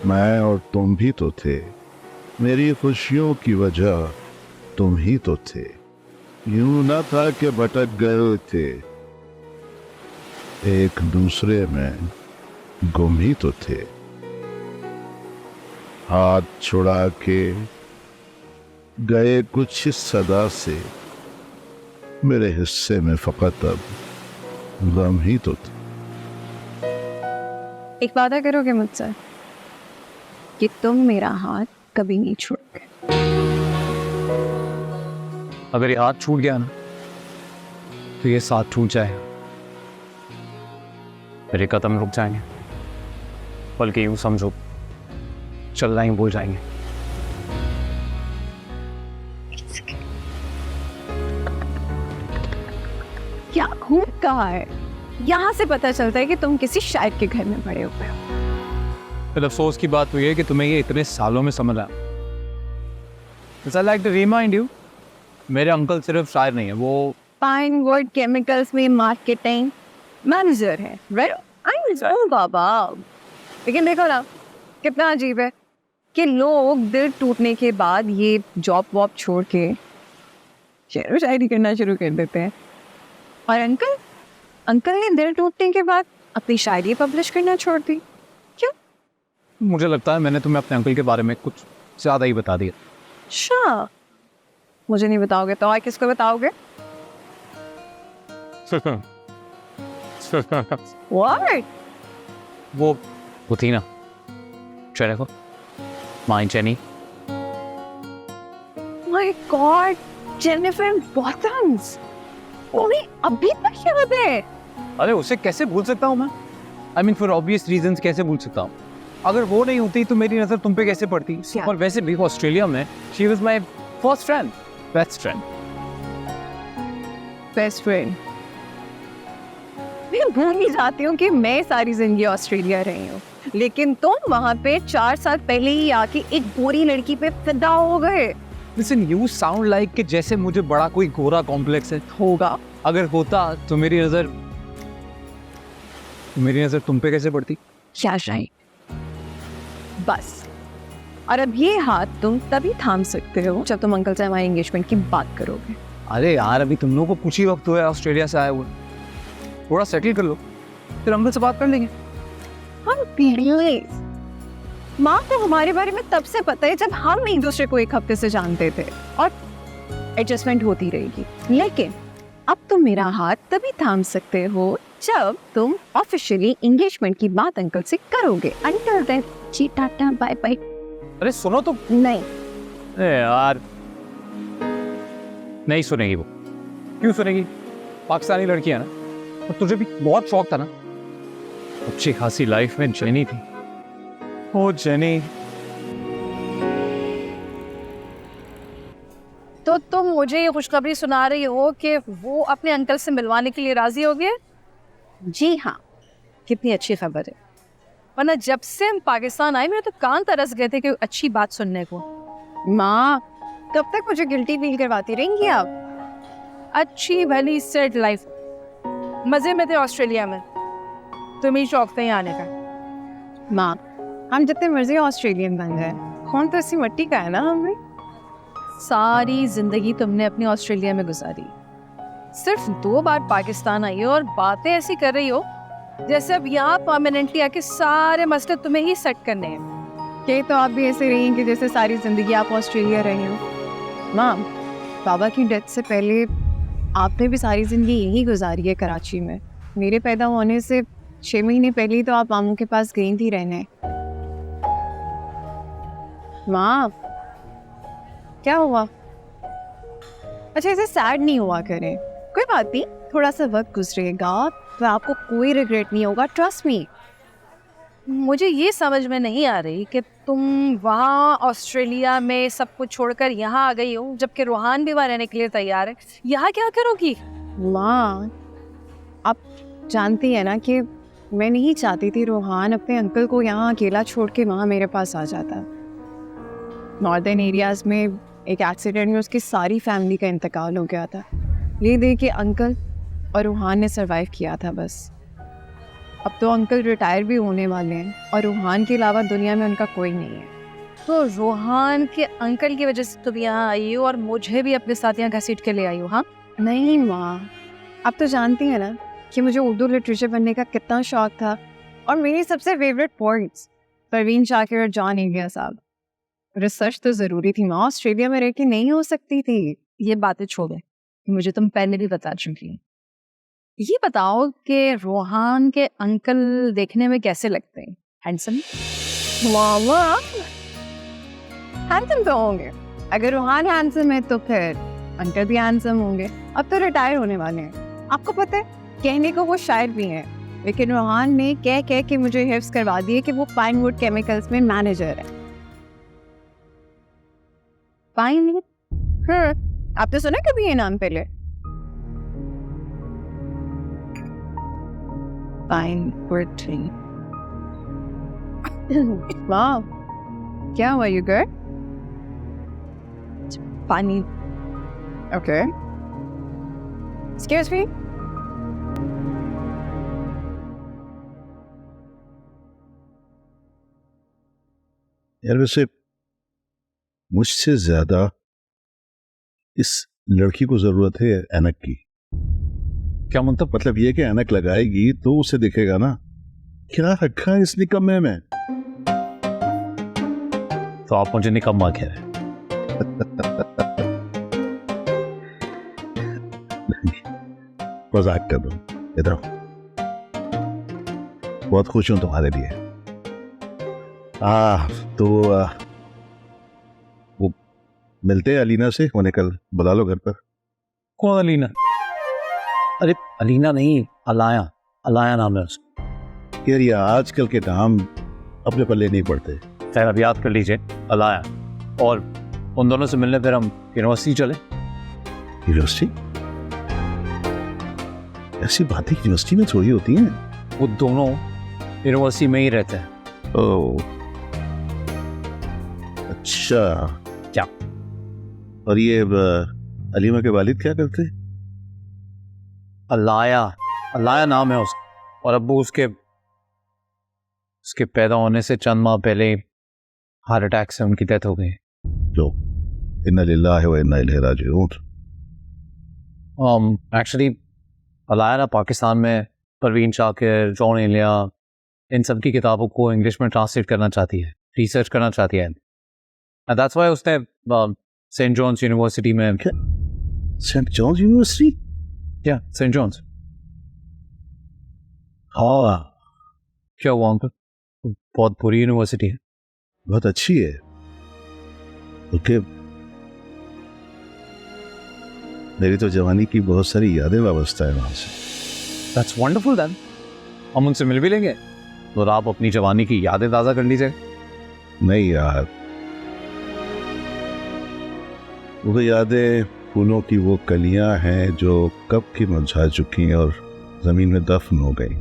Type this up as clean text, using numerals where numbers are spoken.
मैं और तुम भी तो थे। मेरी खुशियों की वजह तुम ही तो थे। यूं न था कि भटक गए थे, एक दूसरे में गुम ही तो थे। हाथ छुड़ा के गए कुछ इस सदा से, मेरे हिस्से में फकत अब गम ही तो था। एक वादा करोगे मुझसे कि तुम मेरा हाथ कभी नहीं छोड़ोगे? अगर ये हाथ छूट गया ना तो ये साथ टूट जाएगा, मेरे कदम रुक जाएंगे, बल्कि यूं समझो चलना ही भूल जाएंगे। क्या खूब कहा है। यहाँ से पता चलता है कि तुम किसी शायर के घर में बड़े हुए हो। फिर अफसोस की बात हुई है कि तुम्हें ये इतने सालों में समझ आया। लाइक टू रिमाइंड यू, मेरे अंकल सिर्फ शायर नहीं है, वो फाइन वर्ड केमिकल्स में मार्केटिंग मैनेजर है, राइट? आई बाबा। लेकिन देखो ना, कितना अजीब है कि लोग दिल टूटने के बाद ये जॉब वॉब छोड़ के शेर व शायरी करना शुरू कर देते हैं, और अंकल ने दिल टूटने के बाद अपनी शायरी पब्लिश करना छोड़ दी। क्यों? मुझे लगता है मैंने तुम्हें अपने अंकल के बारे में कुछ ज़्यादा ही बता दिया। अच्छा, मुझे नहीं बताओगे तो और किसको बताओगे? What? वो थी ना, चेहरे को माई jenny. My God, Jennifer Bottoms, तुम्हें अभी तक याद है? अरे उसे कैसे भूल सकता हूँ मैं? I mean for obvious reasons कैसे भूल सकता हूँ? अगर वो नहीं होती तो मेरी नज़र तुम पे कैसे पड़ती? और वैसे भी ऑस्ट्रेलिया में she was my first friend, best friend. मैं भूल ही जाती हूँ कि मैं सारी जिंदगी ऑस्ट्रेलिया रही हूँ, लेकिन तुम वहाँ पे 4 साल पहले ही आके एक गोरी लड़की पे फिदा हो गए। लिसन, यू साउंड लाइक कि जैसे मुझे बड़ा कोई गोरा कॉम्प्लेक्स है। होगा। अगर होता तो मेरी नज़र तुम पे कैसे पड़ती? क्या शायद बस। और अब ये हाथ तुम तभी थाम सकते हो जब तुम अंकल से हमारे एंगेजमेंट की बात करोगे। अरे यार, अभी तुम लोगों को कुछ ही वक्त हुआ है ऑस्ट्रेलिया से आए हुए, थोड़ा सेटल कर लो, फिर अंकल से बात कर लेंगे। हम प्लीज, माँ को हमारे बारे में तब से पता है जब हम एक दूसरे को एक हफ्ते से जानते थे, और एडजस्टमेंट होती रहेगी। लेकिन अब तुम मेरा हाथ तभी थाम सकते हो जब तुम ऑफिशियली एंगेजमेंट की बात अंकल से करोगे। अंटिल देन, जी टाटा बाय बाय। अरे सुनो तो। नहीं। अरे यार, नहीं सुनेगी वो। क्यों सुनेगी? पाकिस्तानी लड़की है ना, और तुझे भी बहुत शौक था ना। अच्छी खासी लाइफ में जेनी थी। ओ जेनी। तो तुम मुझे ये खुशखबरी सुना रही हो कि वो अपने अंकल से मिलवाने के लिए राजी हो गए? जी हाँ। कितनी अच्छी खबर है, वरना जब से हम पाकिस्तान आए मेरे तो कान तरस गए थे कि अच्छी बात सुनने को। माँ, कब तक मुझे गिल्टी फील करवाती रहेंगी आप? अच्छी भली सेट लाइफ, मजे में थे ऑस्ट्रेलिया में, तुम्हें शौक था यहाँ आने का। माँ, हम जितने मर्जी ऑस्ट्रेलियन बन जाए, खून तो इसी मिट्टी का है ना हमें। सारी जिंदगी तुमने अपनी ऑस्ट्रेलिया में गुजारी, सिर्फ 2 बार पाकिस्तान आई हो और बातें ऐसी कर रही हो जैसे अब यहाँ परमानेंटली आके सारे मसले तुम्हें ही सेट करने हैं। कि तो आप भी ऐसे रही हैं कि जैसे सारी जिंदगी आप ऑस्ट्रेलिया रही हो। माँ, बाबा की डेथ से पहले आपने भी सारी जिंदगी यहीं गुजारी है कराची में। मेरे पैदा होने से 6 महीने पहले ही तो आप मामू के पास गई थी रहने। माँ, क्या हुआ? अच्छा, ऐसे सैड नहीं हुआ करें, कोई बात नहीं, थोड़ा सा वक्त गुजरेगा तो आपको कोई रिग्रेट नहीं होगा, ट्रस्ट मी। मुझे ये समझ में नहीं आ रही कि तुम वहाँ ऑस्ट्रेलिया में सब कुछ छोड़कर यहाँ आ गई हो, जबकि रूहान भी वहाँ रहने के लिए तैयार है। यहाँ क्या करोगी? माँ, आप जानती है ना कि मैं नहीं चाहती थी रूहान अपने अंकल को यहाँ अकेला छोड़ के वहाँ मेरे पास आ जाता। नॉर्दर्न एरियाज़ में एक एक्सीडेंट में उसकी सारी फैमिली का इंतकाल हो गया था। ये देख के अंकल और रूहान ने सरवाइव किया था बस। अब तो अंकल रिटायर भी होने वाले हैं और रूहान के अलावा दुनिया में उनका कोई नहीं है। तो रोहान के अंकल की वजह से तुम यहाँ आई हो और मुझे भी अपने साथ यहाँ घसीट के ले आई हो। हाँ, नहीं माँ, आप तो जानती हैं ना कि मुझे उर्दू लिटरेचर पढ़ने का कितना शौक था और मेरी सबसे फेवरेट पॉइंट्स परवीन शाकिर और जॉन एलिया साहब। रिसर्च तो ज़रूरी थी माँ, ऑस्ट्रेलिया में रह के नहीं हो सकती थी। ये बातें छोड़ो, मुझे तुम पहले भी बता चुकी हो। ये बताओ कि रोहान के अंकल देखने में कैसे लगते हैं? हैंडसम? मामा हैंडसम तो होंगे। अगर रूहान हैंडसम है तो फिर अंकल भी हैंडसम होंगे। अब तो रिटायर होने वाले हैं। आपको पता है, कहने को वो शायर भी हैं, लेकिन रूहान ने कह कह के मुझे हिफ्स करवा दिए कि वो पाइनवुड केमिकल्स में मैनेजर है। पाइनवुड? आपने सुना कभी ये नाम पहले? Pinewood tree. वाह, क्या हुआ यू गर्ल? पानी। Okay. Excuse me? यार वैसे मुझसे ज्यादा इस लड़की को जरूरत है ऐनक की। क्या मतलब ये कि ऐनक लगाएगी तो उसे दिखेगा ना। क्या रखा है इस निकम्मे में? तो आप मुझे निकम्मा कह रहे हैं? मजाक कर दो। इधर आओ। बहुत खुश हूं तुम्हारे लिए। तो वो मिलते हैं अलीना से, उन्हें कल बुला लो घर पर। कौन अलीना? अरे अलीना नहीं, अलाया। अलाया नाम है उसका। यार ये आजकल के नाम अपने पल्ले नहीं पड़ते। खैर अब याद कर लीजिए, अलाया। और उन दोनों से मिलने फिर हम यूनिवर्सिटी चले। यूनिवर्सिटी? ऐसी बातें यूनिवर्सिटी में थोड़ी होती हैं। वो दोनों यूनिवर्सिटी में ही रहते हैं। ओह अच्छा। क्या? और ये अलीमा के वालिद क्या करते? अलाया। अलाया नाम है उसका। और अब्बू उसके पैदा होने से चंद माह पहले हार्ट अटैक से उनकी डेथ हो गई। जो इन्ना लिल्लाहि व इन्ना इलैहि राजिऊन। एक्चुअली अलाया ना पाकिस्तान में परवीन शाकिर, जॉन एलिया, इन सब की किताबों को इंग्लिश में ट्रांसलेट करना चाहती है, रिसर्च करना चाहती है। दैट्स व्हाई उसने सेंट जॉन्स यूनिवर्सिटी में। Saint John's University? क्या सेंट जॉन्स? हाँ। क्या हुआ उनको? बहुत बुरी यूनिवर्सिटी है। बहुत अच्छी है। ओके, मेरी तो जवानी की बहुत सारी यादें वाबस्ता है वहां से। That's wonderful then. हम उनसे मिल भी लेंगे और आप अपनी जवानी की यादें ताज़ा कर लीजिए। नहीं यार, वो तो यादें फूलों की वो कलियां हैं जो कब की मुरझा चुकी हैं और जमीन में दफन हो गई।